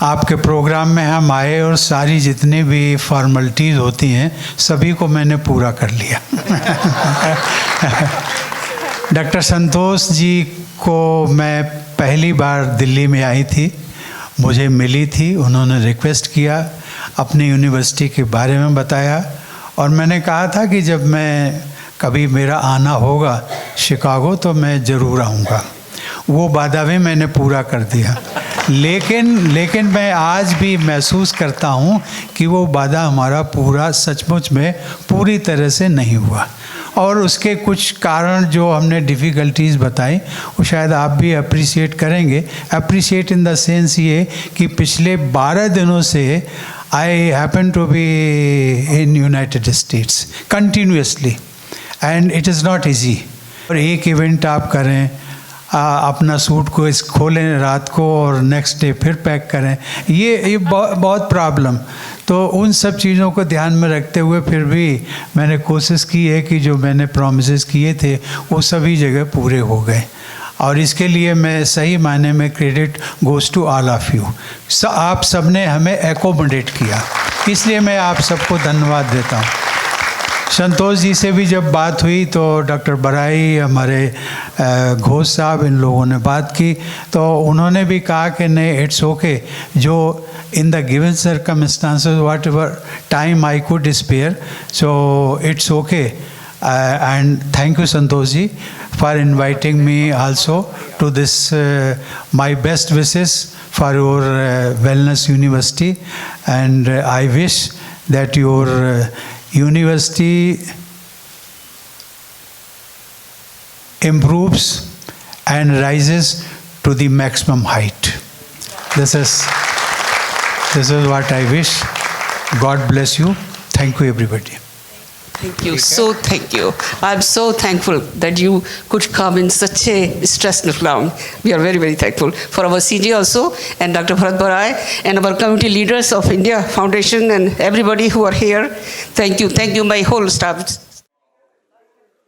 आपके प्रोग्राम में हम आए और सारी जितनी भी फॉर्मेलिटीज़ होती हैं सभी को मैंने पूरा कर लिया। डॉक्टर संतोष जी को मैं पहली बार दिल्ली में आई थी, मुझे मिली थी, उन्होंने रिक्वेस्ट किया, अपनी यूनिवर्सिटी के बारे में बताया और मैंने कहा था कि जब मैं कभी मेरा आना होगा शिकागो तो मैं ज़रूर आऊँगा। वो वादा भी मैंने पूरा कर दिया, लेकिन मैं आज भी महसूस करता हूँ कि वो वादा हमारा पूरा सचमुच में पूरी तरह से नहीं हुआ और उसके कुछ कारण जो हमने डिफ़िकल्टीज़ बताई वो शायद आप भी अप्रिशिएट करेंगे। अप्रिशिएट इन द सेंस ये कि पिछले 12 दिनों से I happen to be in United States continuously and it is not easy. और एक इवेंट आप करें, अपना सूट को खोलें रात को और नेक्स्ट डे फिर पैक करें, ये बहुत प्रॉब्लम। तो उन सब चीज़ों को ध्यान में रखते हुए फिर भी मैंने कोशिश की है कि जो मैंने प्रॉमिसेस किए थे वो सभी जगह पूरे हो गए और इसके लिए मैं सही मायने में credit goes to all of you. आप सब ने हमें एकोमोडेट किया, इसलिए मैं आप सबको धन्यवाद देता हूँ। संतोष जी से भी जब बात हुई तो डॉक्टर बराई, हमारे घोष साहब, इन लोगों ने बात की तो उन्होंने भी कहा कि नहीं, इट्स ओके, जो in the given circumstances whatever time I could spare, so it's okay. And thank you Santosh ji for inviting me also to this, my best wishes for your wellness university and I wish that your university improves and rises to the maximum height. This is what I wish. God bless you. Thank you everybody. Thank you. So thank you. I'm so thankful that you could come in such a stressful round. We are very, very thankful for our CG also and Dr. Bharat Barai and our community leaders of India Foundation and everybody who are here. Thank you. Thank you, my whole staff.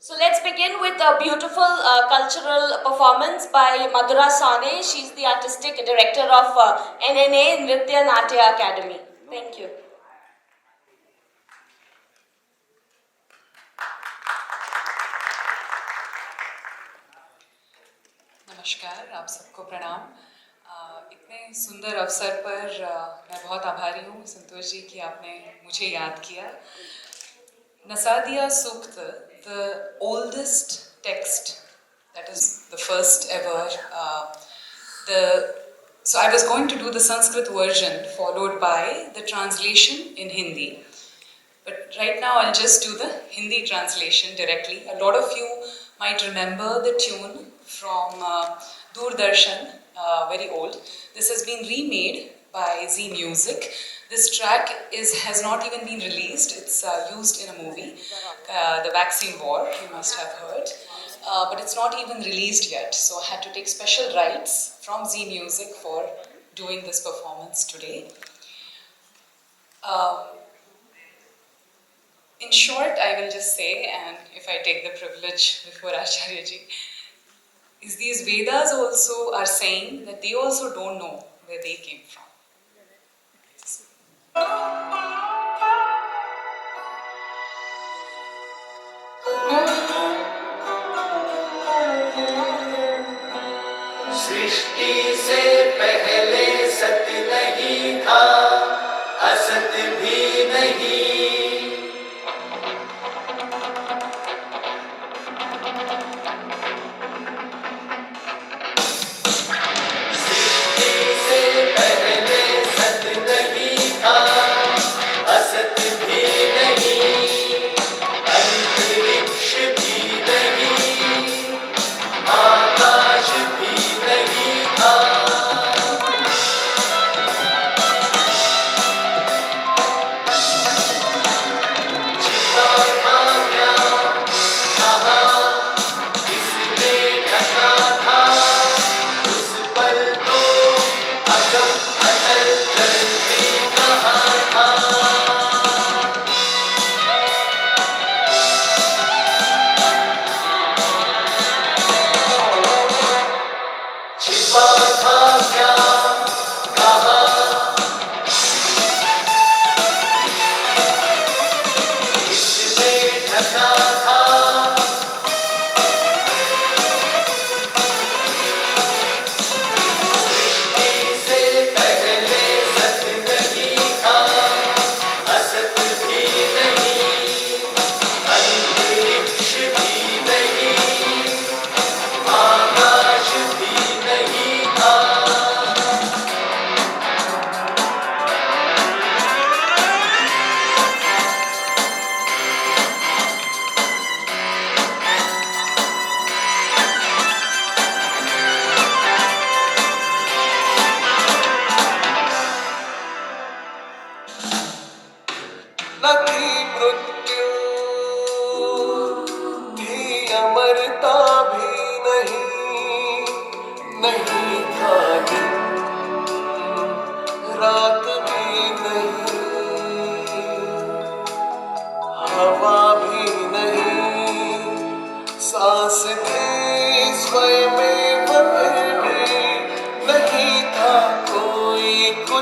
So let's begin with a beautiful cultural performance by Madhura Sane. She's the artistic director of NNA Nritya Natya Academy. Thank you. नमस्कार, आप सबको प्रणाम। इतने सुंदर अवसर पर मैं बहुत आभारी हूँ संतोष जी कि आपने मुझे याद किया। नसादिया सूक्त, the oldest text, that is the first ever, so I was going to do the Sanskrit version followed by the translation in Hindi. But right now I'll just do the Hindi translation directly. A lot of you might remember the tune from Doordarshan, very old. This has been remade by Z Music. This track has not even been released. It's used in a movie, The Vaccine War, you must have heard. But it's not even released yet. So I had to take special rights from Z Music for doing this performance today. In short, I will just say, and if I take the privilege before Acharya ji, is these Vedas also are saying that they also don't know where they came from. सृष्टि से पहले सत नहीं था, असत भी नहीं।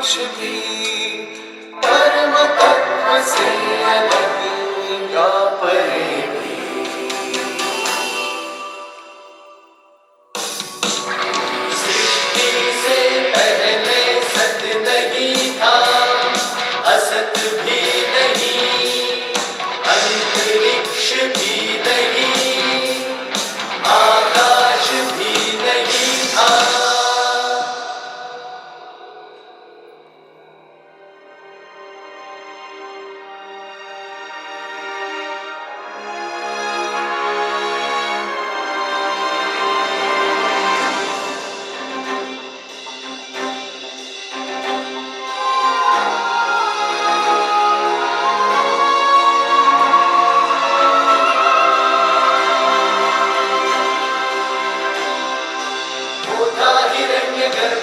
मोक्ष भी परम तत्व से अलग या परे भी। सृष्टि से पहले सत नहीं था, असत भी नहीं, अंतरिक्ष भी नहीं, आकाश भी नहीं था।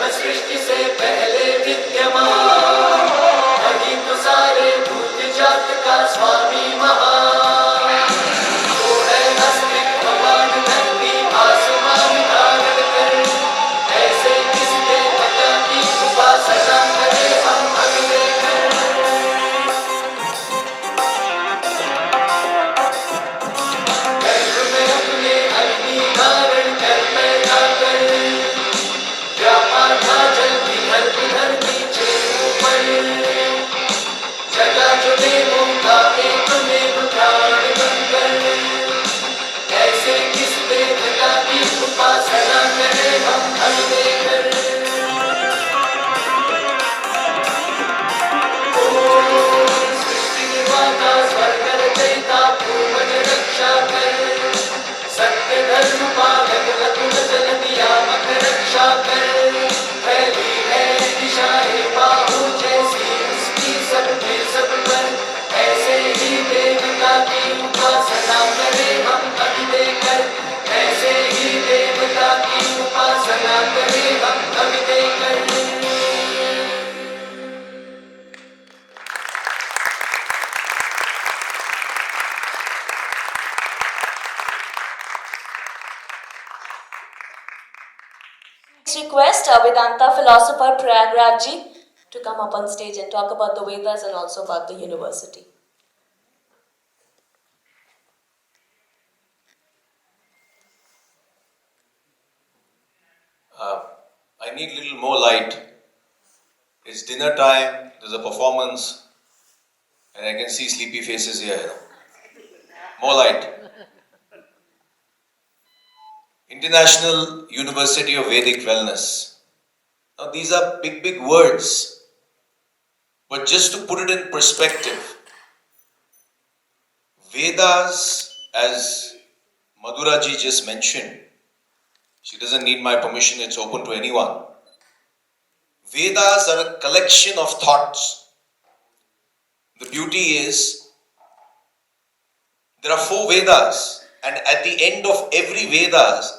सृष्टि से पहले विद्यमान, वही तो सारे भूत जात का स्वामी महान। वो है अस्तित्ववान धरती आसमान धारण कर, ऐसे किस देवता की उपासना करें हम अगले कर। गर्भ में अपने अग्नि धारण कर पैदा कर, व्यापार था जल्दी धर नीचे ऊपर, जगा जो देवों का एक में प्राण बनकर, ऐसे किस देवता की उपासना करें हम अगले कर। सृष्टि निर्माता स्वर्ग रचयिता भूमन रक्षा कर, सत्य धर्म पालक लघु जल नियामक रक्षा कर। फैली है दिशाएं बाहु जैसी उसकी सब में सब पर, ऐसे ही देवता की उपासना करें हम अगले कर, ऐसे ही देवता की उपासना करें हम अगले कर। Request Vedanta philosopher Prayagraj ji to come up on stage and talk about the Vedas and also about the university. I need a little more light. It's dinner time, there's a performance, and I can see sleepy faces here. More light. International University of Vedic Wellness. Now these are big, big words. But just to put it in perspective, Vedas, as Madhura ji just mentioned, she doesn't need my permission, it's open to anyone. Vedas are a collection of thoughts. The beauty is, there are 4 Vedas, and at the end of every Vedas,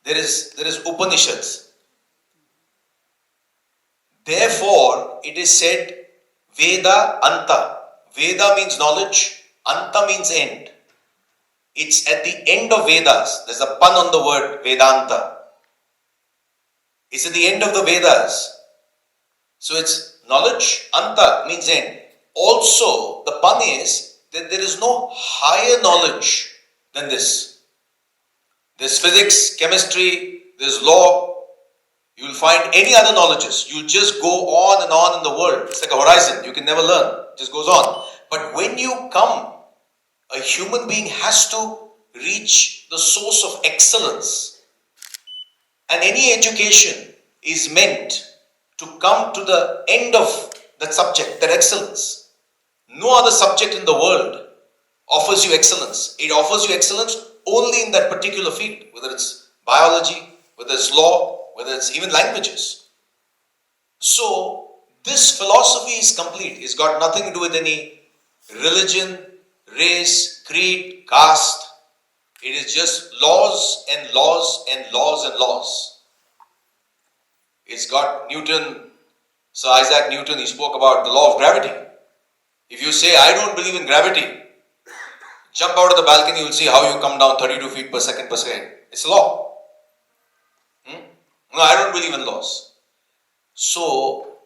there is Upanishads. Therefore, it is said Veda Anta. Veda means knowledge, Anta means end. It's at the end of Vedas. There's a pun on the word Vedanta. It's at the end of the Vedas. So it's knowledge, Anta means end. Also, the pun is that there is no higher knowledge than this. There's physics, chemistry, there's law. You will find any other knowledges. You'll just go on and on in the world. It's like a horizon. You can never learn. It just goes on. But when you come, a human being has to reach the source of excellence. And any education is meant to come to the end of that subject, that excellence. No other subject in the world offers you excellence. It offers you excellence only in that particular field, whether it's biology, whether it's law, whether it's even languages. So, this philosophy is complete. It's got nothing to do with any religion, race, creed, caste. It is just laws and laws and laws and laws. It's got Newton, Sir Isaac Newton, he spoke about the law of gravity. If you say, I don't believe in gravity, jump out of the balcony, you'll see how you come down 32 feet per second per second. It's a law. No, I don't believe in laws. So,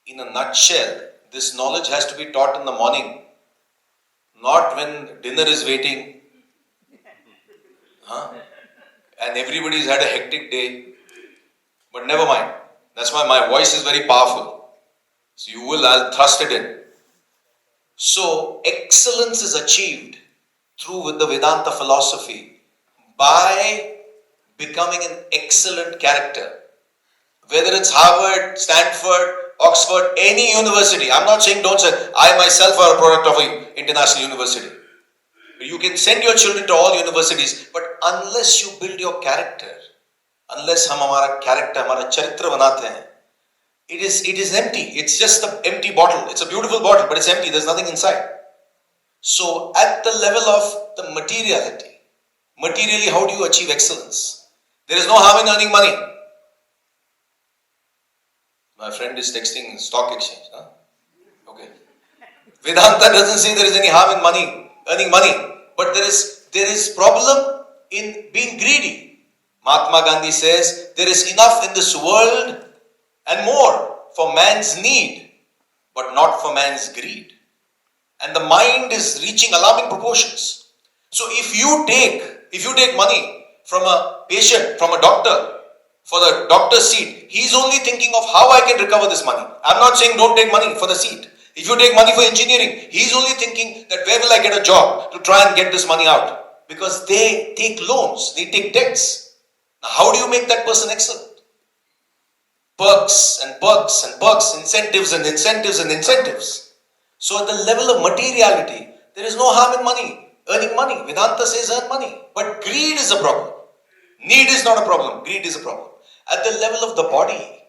in a nutshell, this knowledge has to be taught in the morning, not when dinner is waiting. Huh? And everybody's had a hectic day. But never mind. That's why my voice is very powerful. So I'll thrust it in. So excellence is achieved through with the Vedanta philosophy by becoming an excellent character. Whether it's Harvard, Stanford, Oxford, any university. I'm not saying don't send. I myself are a product of an international university. You can send your children to all universities, but unless you build your character, unless हम हमारा character, हमारा चरित्र बनाते हैं, it is empty. It's just an empty bottle. It's a beautiful bottle, but it's empty. There's nothing inside. So at the level of the materiality, materially, how do you achieve excellence? There is no harm in earning money. My friend is texting stock exchange. Huh? Okay. Vedanta doesn't say there is any harm in earning money, but there is problem in being greedy. Mahatma Gandhi says there is enough in this world and more for man's need, but not for man's greed. And the mind is reaching alarming proportions. So if you take money from a patient, from a doctor, for the doctor's seat, he's only thinking of how I can recover this money. I'm not saying don't take money for the seat. If you take money for engineering, he's only thinking that where will I get a job to try and get this money out? Because they take loans, they take debts. Now how do you make that person excellent? Perks and perks and perks, incentives and incentives and incentives. So at the level of materiality, there is no harm in money, earning money. Vedanta says earn money. But greed is a problem. Need is not a problem, greed is a problem. At the level of the body,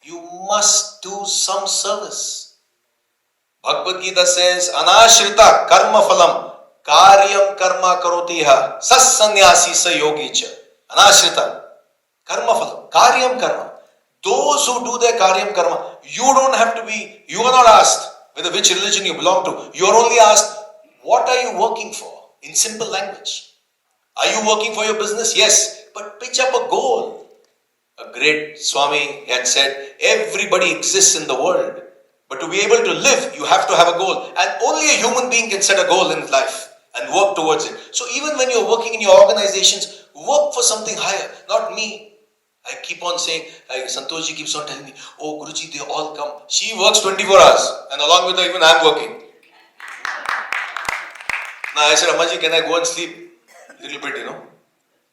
you must do some service. Bhagavad Gita says, Anashrita karma phalam karyam karma karotiha sassanyasi sa yogicha. Anashrita karma phalam karyam karma. Those who do their karyam karma, you are not asked whether which religion you belong to. You are only asked, what are you working for? In simple language. Are you working for your business? Yes, but pitch up a goal. A great Swami had said, everybody exists in the world, but to be able to live, you have to have a goal. And only a human being can set a goal in life and work towards it. So even when you're working in your organizations, work for something higher, not me. I keep on saying, Santoshji keeps on telling me, oh Guruji, they all come. She works 24 hours, and along with her, even I'm working. Now I said, Ammaji, can I go and sleep a little bit,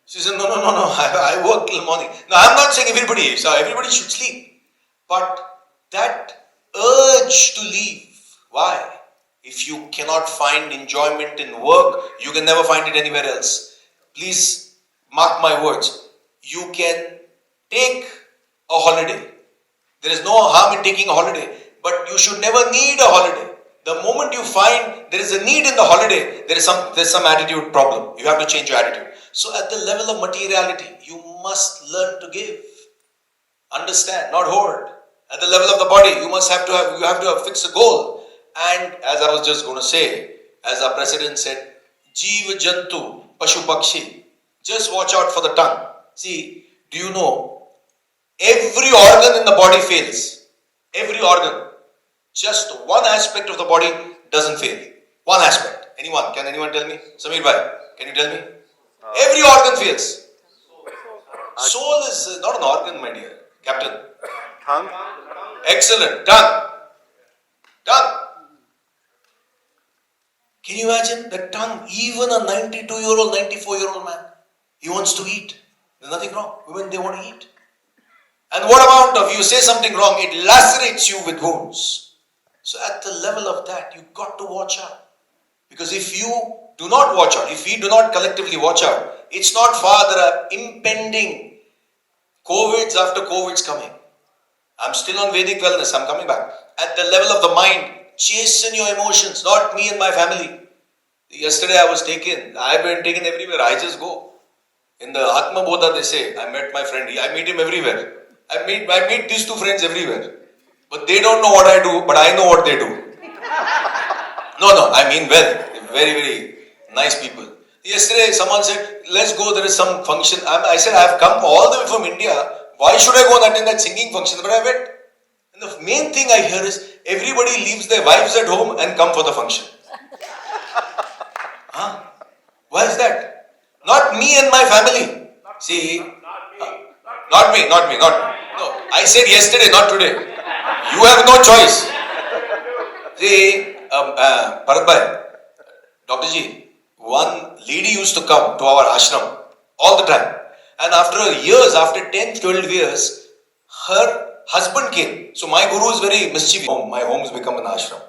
She said, no, I work till morning. Now, I'm not saying everybody should sleep. But that urge to leave, why? If you cannot find enjoyment in work, you can never find it anywhere else. Please mark my words. You can take a holiday. There is no harm in taking a holiday, but you should never need a holiday. The moment you find there is a need in the holiday, there's some attitude problem. You have to change your attitude. So at the level of materiality, you must learn to give. Understand, not hoard. At the level of the body, you have to fix a goal. And as I was just going to say, as our president said, Jeeva Jantu Pashu Pakshi. Just watch out for the tongue. See, do you know, every organ in the body fails. Every organ. Just one aspect of the body doesn't fail. One aspect. Anyone? Can anyone tell me? Samir bhai, can you tell me? Every organ fails. Soul is not an organ, my dear Captain. Tongue. Excellent. Tongue. Can you imagine the tongue? Even a 92-year-old, 94-year-old man, he wants to eat. There's nothing wrong. Women, they want to eat. And what about if you say something wrong, it lacerates you with wounds. So at the level of that, you've got to watch out. Because if you do not watch out, if we do not collectively watch out, it's not far, there are impending COVIDs after COVIDs coming. I'm still on Vedic wellness, I'm coming back. At the level of the mind, chasten your emotions, not me and my family. Yesterday I've been taken everywhere, I just go. In the Atma Bode, they say, I met my friend, I meet him everywhere. I meet these two friends everywhere. But they don't know what I do, but I know what they do. No, I mean well. Very, very nice people. Yesterday someone said, let's go, there is some function. I said, I have come all the way from India. Why should I go and attend that singing function? But I went. And The main thing I hear is everybody leaves their wives at home and come for the function. Huh? Why is that? Not me and my family. See, not me. No, I said yesterday, not today. You have no choice. See, Bharat Bhai, Dr. Ji, one lady used to come to our ashram all the time. And after 10, 12 years, her husband came. So my guru is very mischievous. My home has become an ashram.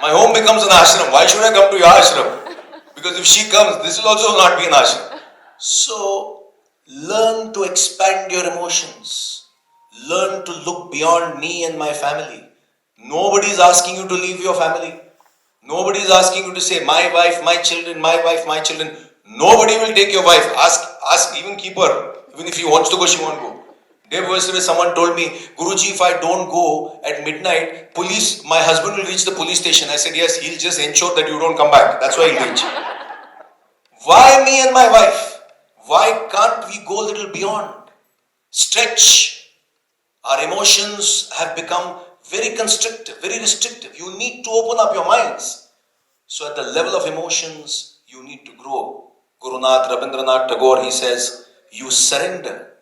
My home becomes an ashram. Why should I come to your ashram? Because if she comes, this will also not be an ashram. So, learn to expand your emotions. Learn to look beyond me and my family. Nobody is asking you to leave your family. Nobody is asking you to say, my wife, my children, my wife, my children. Nobody will take your wife. Ask, even keep her. Even if she wants to go, she won't go. Day before yesterday, someone told me, Guruji, if I don't go at midnight, my husband will reach the police station. I said, yes, he'll just ensure that you don't come back. That's why he'll reach. Why me and my wife? Why can't we go a little beyond? Stretch. Our emotions have become very constrictive, very restrictive. You need to open up your minds. So at the level of emotions, you need to grow. Guru Nath Rabindranath Tagore, he says, you surrender.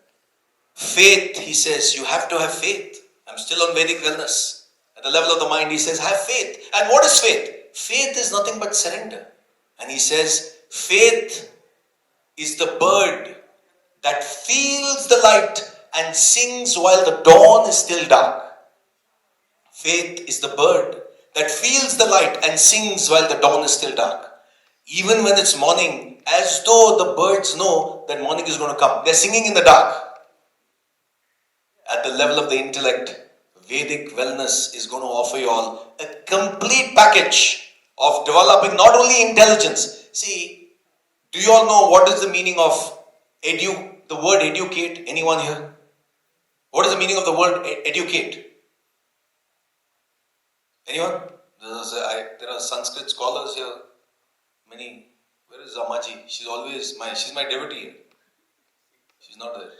Faith, he says, you have to have faith. I'm still on Vedic wellness. At the level of the mind, he says, have faith. And what is faith? Faith is nothing but surrender. And he says, faith is the bird that feels the light and sings while the dawn is still dark. Faith is the bird that feels the light and sings while the dawn is still dark. Even when it's morning, as though the birds know that morning is going to come. They're singing in the dark. At the level of the intellect, Vedic wellness is going to offer you all a complete package of developing not only intelligence. See, do you all know what is the meaning of the word educate? Anyone here? What is the meaning of the word educate? Anyone? There are Sanskrit scholars here. Many. Where is Zamaji? She's my devotee here. She's not there.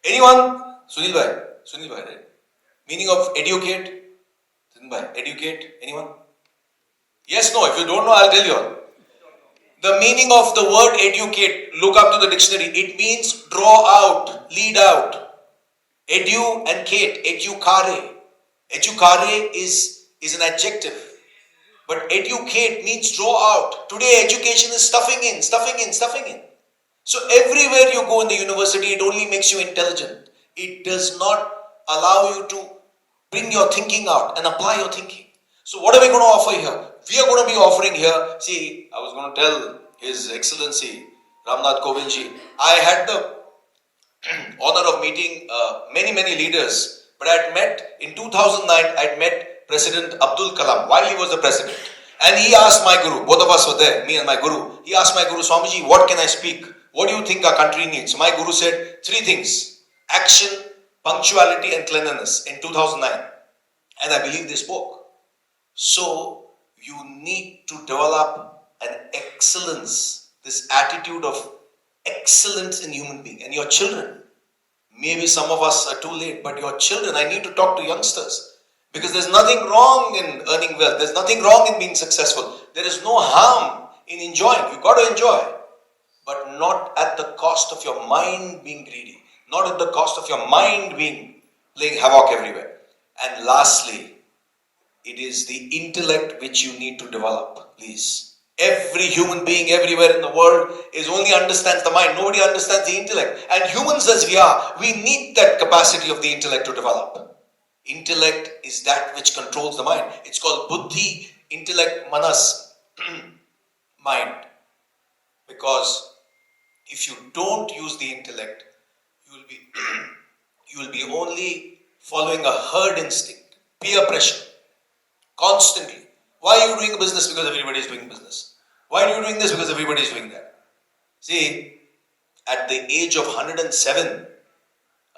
Anyone? Sunil Bhai, right? Meaning of educate? Sunil Bhai, educate? Anyone? Yes, no, if you don't know, I'll tell you all. The meaning of the word educate, look up to the dictionary. It means draw out, lead out. Edu and kate, educare. Educare is an adjective. But educate means draw out. Today education is stuffing in. So everywhere you go in the university, it only makes you intelligent. It does not allow you to bring your thinking out and apply your thinking. So what are we going to offer here? We are going to be offering here, see, I was going to tell His Excellency Nath Kovind ji, I had the honor of meeting many leaders, but in 2009, I had met President Abdul Kalam while he was the president. And he asked my guru, both of us were there, me and my guru, he asked my guru, Swamiji, what can I speak? What do you think our country needs? My guru said 3 things: action, punctuality and cleanliness in 2009. And I believe they spoke. So you need to develop an excellence, this attitude of excellence in human being. And your children, maybe some of us are too late, but your children, I need to talk to youngsters. Because there's nothing wrong in earning wealth. There's nothing wrong in being successful. There is no harm in enjoying. You've got to enjoy. But not at the cost of your mind being greedy. Not at the cost of your mind playing havoc everywhere. And lastly, it is the intellect which you need to develop, please. Every human being everywhere in the world only understands the mind. Nobody understands the intellect. And humans as we are, we need that capacity of the intellect to develop. Intellect is that which controls the mind. It's called buddhi, intellect, manas, mind. Because if you don't use the intellect, you will be only following a herd instinct, peer pressure, constantly. Why are you doing a business? Because everybody is doing business. Why are you doing this? Because everybody is doing that. See, at the age of 107,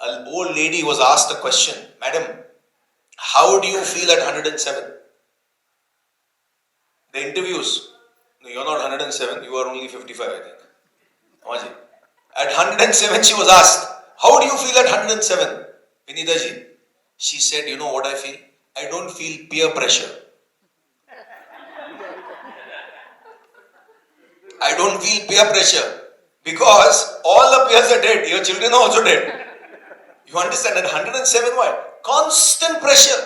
an old lady was asked a question, Madam, how do you feel at 107? The interviews, no, you're not 107, you are only 55, I think. Amaji. At 107, she was asked, how do you feel at 107? Vinitaji, she said, you know what I feel? I don't feel peer pressure. I don't feel peer pressure because all the peers are dead. Your children are also dead. You understand? At 107, why? Constant pressure.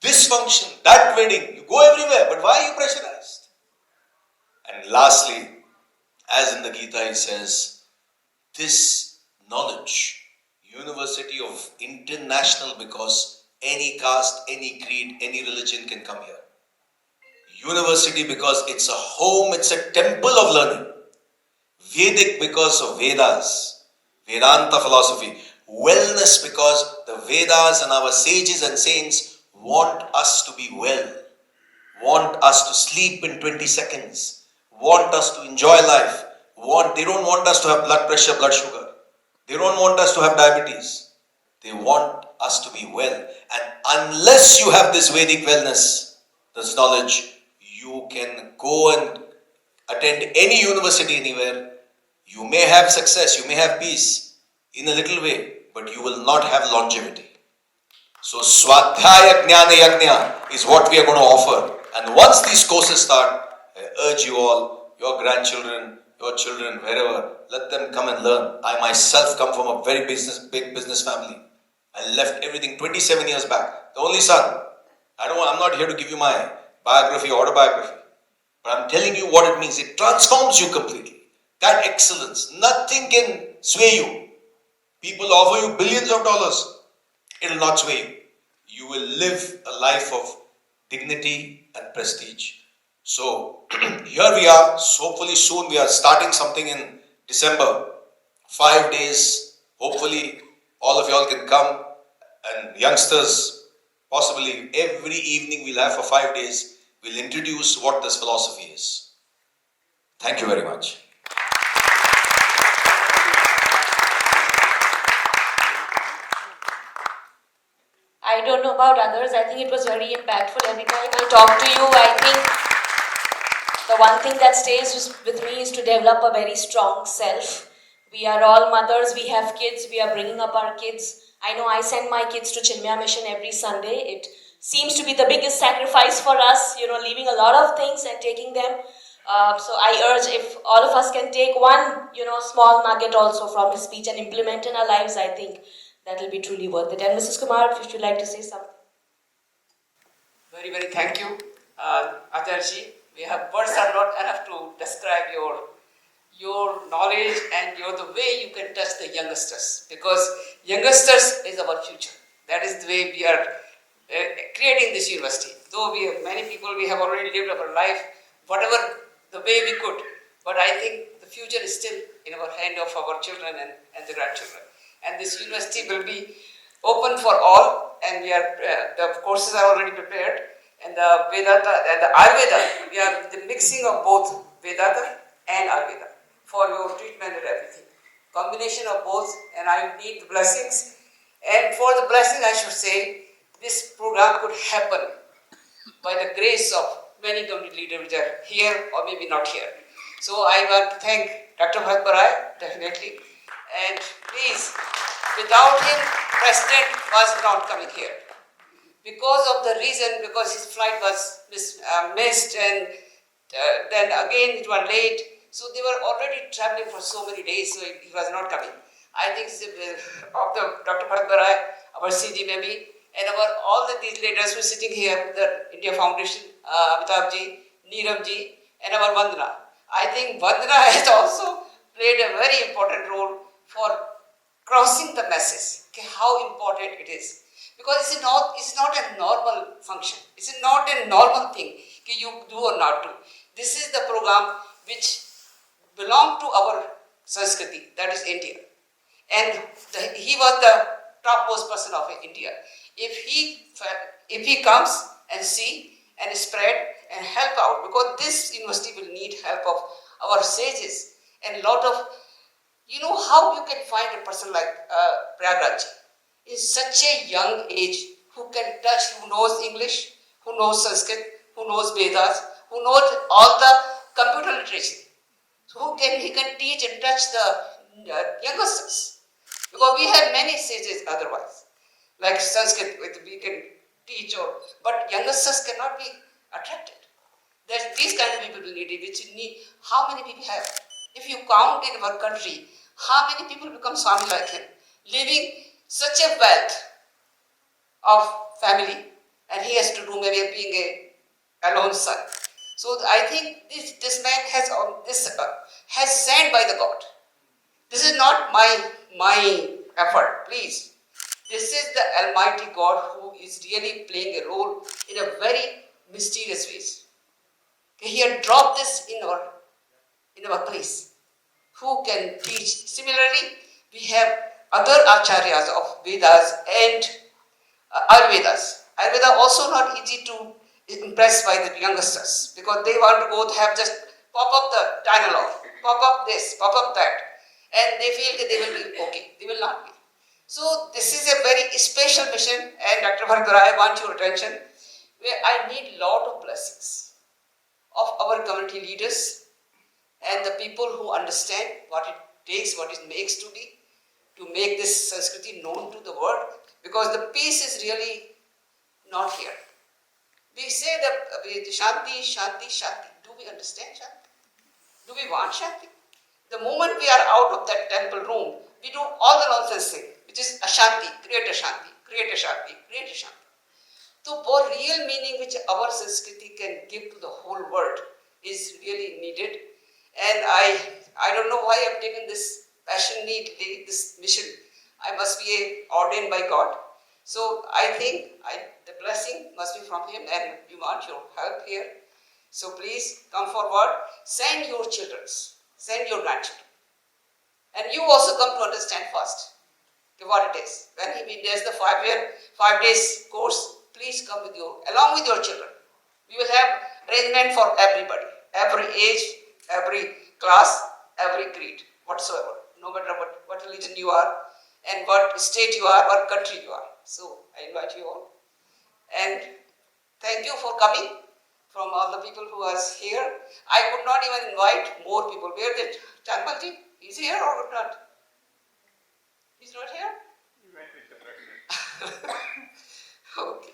This function, that wedding, you go everywhere, but why are you pressurized? And lastly, as in the Gita it says, this knowledge, university of international, because any caste, any creed, any religion can come here. University because it's a home, it's a temple of learning. Vedic because of Vedas, Vedanta philosophy. Wellness because the Vedas and our sages and saints want us to be well, want us to sleep in 20 seconds, want us to enjoy life, they don't want us to have blood pressure, blood sugar. They don't want us to have diabetes. They want us to be well. And unless you have this Vedic wellness, this knowledge, you can go and attend any university anywhere. You may have success, you may have peace in a little way, but you will not have longevity. So Swadhyaya Jnana Yajna is what we are going to offer. And once these courses start, I urge you all, your grandchildren, your children, wherever, let them come and learn. I myself come from a very big business family. I left everything 27 years back. The only son. I'm not here to give you my biography, autobiography. But I'm telling you what it means. It transforms you completely. That excellence, nothing can sway you. People offer you billions of dollars. It will not sway you. You will live a life of dignity and prestige. So, here we are. So hopefully soon we are starting something in December. 5 days. Hopefully all of y'all can come. And youngsters, possibly every evening we'll have for 5 days. We'll introduce what this philosophy is. Thank you very much. I don't know about others. I think it was very impactful. Every time I talk to you, I think the one thing that stays with me is to develop a very strong self. We are all mothers, we have kids, we are bringing up our kids. I know I send my kids to Chinmaya Mission every Sunday. It seems to be the biggest sacrifice for us, leaving a lot of things and taking them. So I urge, if all of us can take one, small nugget also from his speech and implement in our lives, I think that will be truly worth it. And Mrs. Kumar, if you'd like to say something. Very, very thank you, Acharji. Words are not enough to describe your knowledge and the way you can touch the youngsters. Because youngsters is our future. That is the way we are creating this university. Though many people, we have already lived our life, whatever the way we could. But I think the future is still in our hand of our children and the grandchildren. And this university will be open for all, and the courses are already prepared. And the Vedanta and the Ayurveda, we have the mixing of both Vedanta and Ayurveda for your treatment and everything. Combination of both, and I need the blessings. And for the blessing, I should say, this program could happen by the grace of many community leaders which are here or maybe not here. So I want to thank Dr. Bharat Barai, definitely. And please, without him, President was not coming here. Because of the reason, because his flight was missed, and then again it was late. So they were already traveling for so many days, so he was not coming. I think of Dr. Bharat Barai, our CG maybe, and all these leaders who are sitting here, the India Foundation, Amitabh ji, Neeram ji, and our Vandana. I think Vandana has also played a very important role for crossing the message, how important it is. Because it's not a normal function. It's not a normal thing you do or not do. This is the program which belongs to our Sanskriti, that is India. And he was the topmost person of India. If he comes and see and spread and help out, because this university will need help of our sages and lot of, how you can find a person like Prayagraj in such a young age, who can touch, who knows English, who knows Sanskrit, who knows Vedas, who knows all the computer literacy. So he can teach and touch the youngsters. Because we have many sages otherwise. like Sanskrit, we can teach, but youngsters cannot be attracted. These kind of people needed, which you need. How many people have? If you count in our country, how many people become Swami like him, living such a wealth of family, and he has to do maybe being a alone son. So I think this man has sent by the God. This is not my effort, please. This is the Almighty God who is really playing a role in a very mysterious ways. He had dropped this in our place. Who can teach? Similarly, we have other acharyas of Vedas and Ayurvedas. Ayurveda also not easy to impress by the youngsters because they want to go have just pop up the Tylenol, pop up this, pop up that, and they feel that they will be okay. They will not be. So this is a very special mission, and Dr. Bharat, I want your attention. Where I need lot of blessings of our community leaders and the people who understand what it takes, what it makes to make this Sanskriti known to the world, because the peace is really not here. We say that Shanti, Shanti, Shanti. Do we understand Shanti? Do we want Shanti? The moment we are out of that temple room, we do all the nonsense thing, which is Ashanti, create a Shanti, create a Shanti, create a Shanti. So for real meaning which our Sanskriti can give to the whole world is really needed. And I don't know why I've taken this passion need, this mission. I must be ordained by God. So I think the blessing must be from Him, and we want your help here. So please come forward, send your children, send your grandchildren. And you also come to understand first what it is. When he does the 5 days course, please come with you, along with your children. We will have arrangement for everybody, every age, every class, every creed, whatsoever, no matter what religion you are, and what state you are, what country you are. So I invite you all. And thank you for coming from all the people who are here. I could not even invite more people. Where did Chanmalji? Is he here or not? He's not here? He went with the president. Okay.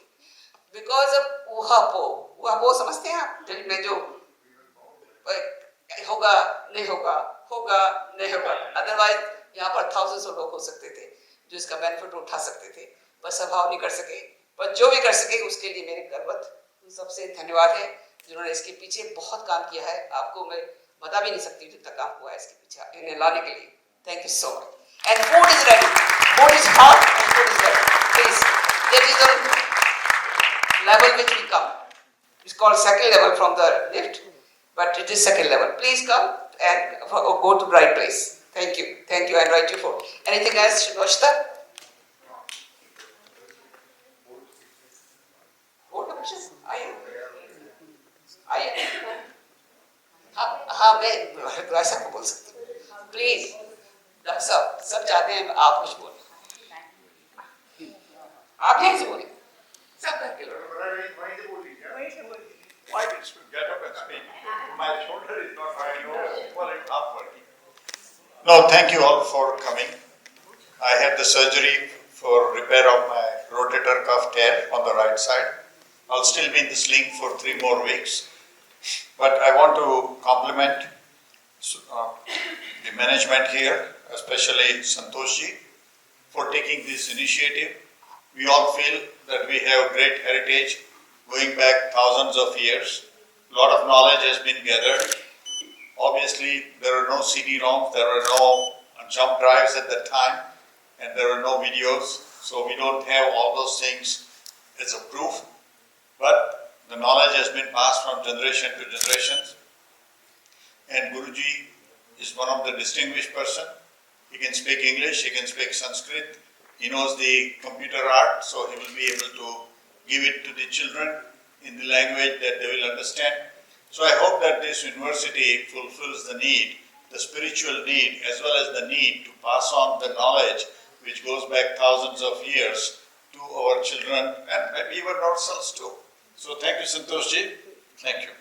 Because of Uhapo समझते हैं आप? दिल में जो होगा नहीं होगा. Otherwise यहाँ पर thousands of लोग हो सकते थे जो इसका बेनिफिट उठा सकते थे, पर स्वभाव नहीं कर सके. पर जो भी कर सके उसके लिए मेरे करवत सबसे धन्यवाद है जिन्होंने इसके पीछे बहुत काम किया है. आपको मैं बता भी नहीं सकती जितना काम हुआ है इसके पीछे इन्हें लाने के लिए. Thank you so much. And food is ready. Food is hot and food is ready. Please, that is the level which we come. It's called second level from the lift, but it is second level. Please come and go to right place. Thank you. Thank you. I invite you for anything else, Shinoshita? Board of wishes? हाँ मैं ऐसा को बोल सकती हूँ. Please, सब चाहते हैं आप कुछ बोलें. आप यहीं से बोलें. सब करके लो. Why did you get up and speak? My shoulder is not right. Well, it's not working. No, thank you all for coming. I had the surgery for repair of my rotator cuff tear on the right side. I'll still be in the sling for 3 more weeks. But I want to compliment the management here, especially Santoshji, for taking this initiative. We all feel that we have great heritage going back thousands of years. A lot of knowledge has been gathered. Obviously, there were no CD-ROMs, there were no jump drives at that time, and there were no videos, so we don't have all those things as a proof. But the knowledge has been passed from generation to generations, and Guruji is one of the distinguished person. He can speak English, he can speak Sanskrit, he knows the computer art, so he will be able to give it to the children in the language that they will understand. So I hope that this university fulfills the need, the spiritual need, as well as the need to pass on the knowledge which goes back thousands of years to our children and maybe even ourselves too. So thank you, Santoshji. Thank you.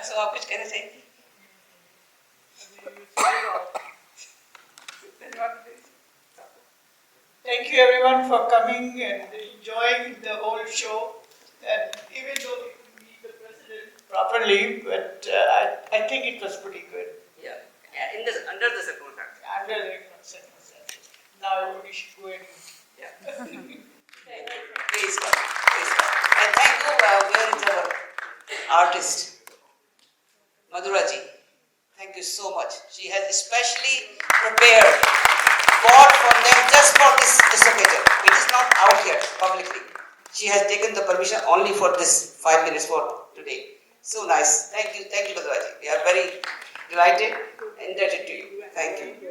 So आप Anything? Thank you everyone for coming and enjoying the whole show. And even though we couldn't meet the president properly, but I think it was pretty good. Yeah. Under the circumstances. Under the circumstances. Now everybody should go and Yeah. Please come. Please come. And thank you, where is our artist, Madhuraji. Thank you so much. She has especially prepared, bought from them just for this occasion. It is not out here publicly. She has taken the permission only for this 5 minutes for today. So nice. Thank you, Madhuraji. We are very delighted and indebted to you. Thank you.